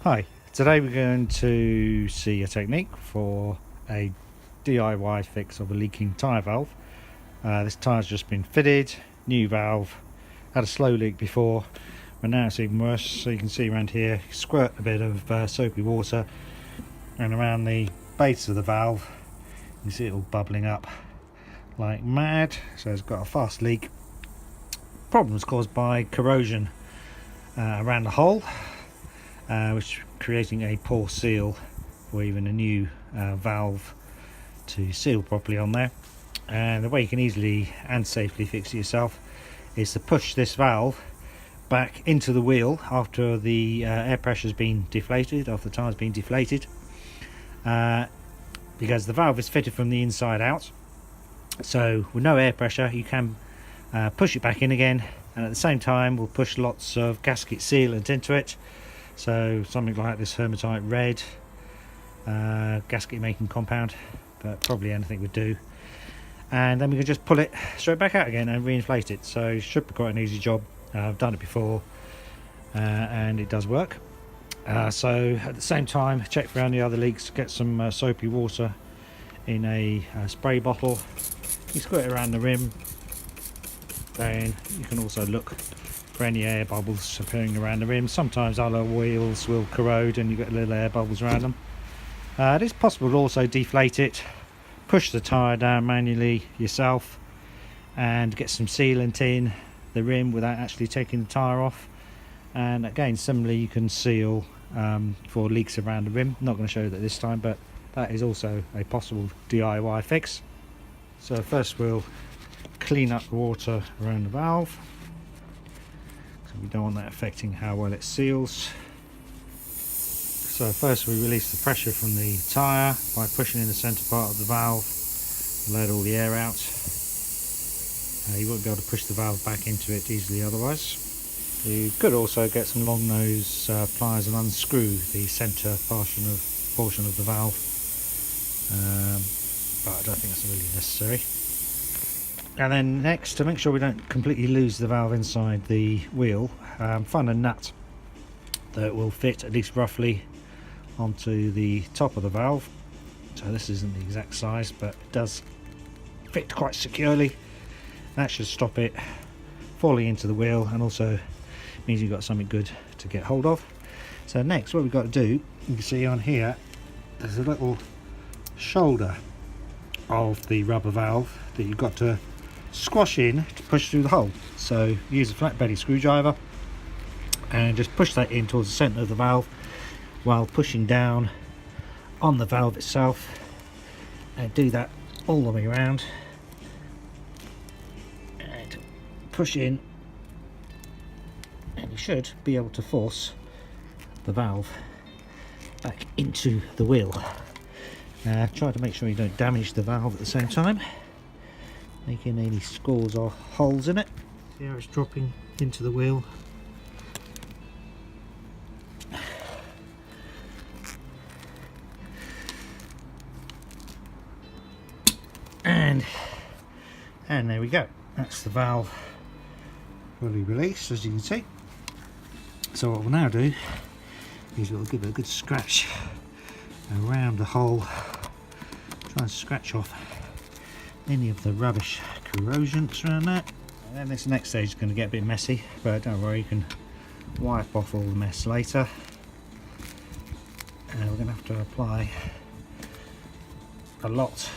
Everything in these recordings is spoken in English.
Hi, today we're going to see a technique for a DIY fix of a leaking tyre valve. This tyre's just been fitted, new valve, had a slow leak before, but now it's even worse. So you can see around here, squirt a bit of soapy water, and around the base of the valve you see it all bubbling up like mad. So it's got a fast leak. Problems caused by corrosion around the hole, which creating a poor seal for even a new valve to seal properly on there. And the way you can easily and safely fix it yourself is to push this valve back into the wheel after the air pressure has been deflated, after the tyre has been deflated, because the valve is fitted from the inside out. So with no air pressure you can push it back in again, and at the same time we'll push lots of gasket sealant into it. So something like this hematite red gasket making compound, but probably anything would do. And then we can just pull it straight back out again and reinflate it. So it should be quite an easy job. I've done it before and it does work. So at the same time, check for any other leaks. Get some soapy water in a spray bottle. You squirt it around the rim. Then you can also look for any air bubbles appearing around the rim. Sometimes alloy wheels will corrode and you get little air bubbles around them. It is possible to also deflate it, push the tyre down manually yourself and get some sealant in the rim without actually taking the tyre off. And again, similarly, you can seal for leaks around the rim. I'm not going to show you that this time, but that is also a possible DIY fix. So first we'll clean up the water around the valve. We don't want that affecting how well it seals. So first we release the pressure from the tyre by pushing in the centre part of the valve and let all the air out. You won't be able to push the valve back into it easily otherwise. You could also get some long nose pliers and unscrew the centre portion of the valve, but I don't think that's really necessary. And then next, to make sure we don't completely lose the valve inside the wheel, find a nut that will fit at least roughly onto the top of the valve. So this isn't the exact size, but it does fit quite securely. That should stop it falling into the wheel, and also means you've got something good to get hold of. So next, what we've got to do, you can see on here, there's a little shoulder of the rubber valve that you've got to squash in to push through the hole. So use a flat bedded screwdriver and just push that in towards the centre of the valve while pushing down on the valve itself, and do that all the way around and push in, and you should be able to force the valve back into the wheel. Try to make sure you don't damage the valve at the same time, making any scores or holes in it. See how it's dropping into the wheel. And there we go. That's the valve fully released, as you can see. So what we'll now do is we'll give it a good scratch around the hole. Try and scratch off any of the rubbish corrosion that's around that. And then this next stage is going to get a bit messy, but don't worry, you can wipe off all the mess later. And we're going to have to apply a lot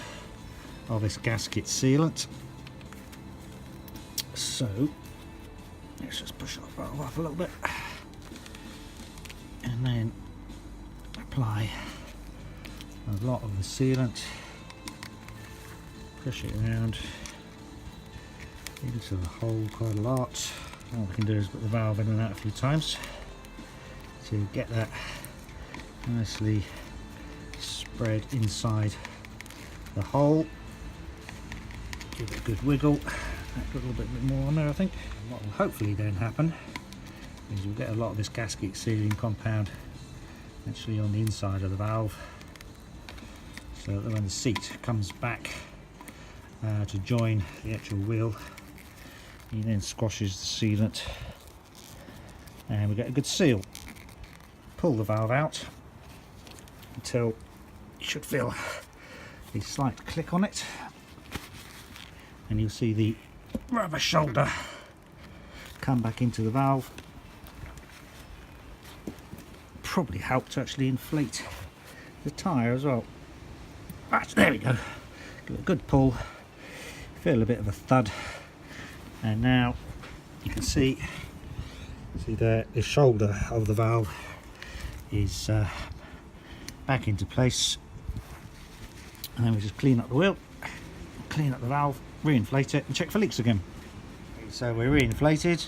of this gasket sealant. So let's just push that valve up a little bit and then apply a lot of the sealant. Push it around into the hole quite a lot. All we can do is put the valve in and out a few times to get that nicely spread inside the hole. Give it a good wiggle. A little bit more on there, I think. And what will hopefully then happen is we'll get a lot of this gasket sealing compound actually on the inside of the valve, so that when the seat comes back to join the actual wheel, he then squashes the sealant and we get a good seal. pull the valve out until you should feel a slight click on it, and you'll see the rubber shoulder come back into the valve. Probably helped to actually inflate the tyre as well. Right, there we go. Give it a good pull, feel a bit of a thud, and now you can see there the shoulder of the valve is back into place. And then we just clean up the wheel, clean up the valve, re-inflate it and check for leaks again. So we're re-inflated.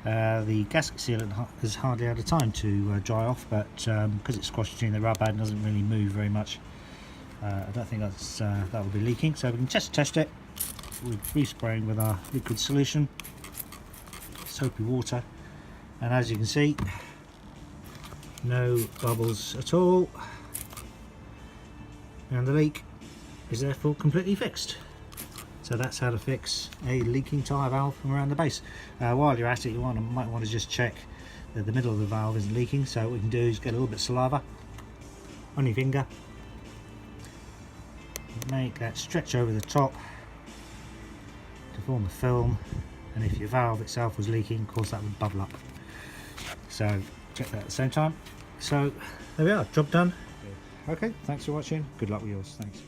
The gasket sealant has hardly had a time to dry off, but because it's squashed between the rubber and doesn't really move very much, I don't think that will be leaking. So we can just test it with respraying with our liquid solution, soapy water, and as you can see, no bubbles at all, and the leak is therefore completely fixed. So that's how to fix a leaking tyre valve from around the base. While you're at it, you might want to just check that the middle of the valve isn't leaking. So what you can do is get a little bit of saliva on your finger, make that stretch over the top to form a film, and if your valve itself was leaking, of course that would bubble up. So check that at the same time. So there we are, job done. Okay, thanks for watching. Good luck with yours. Thanks.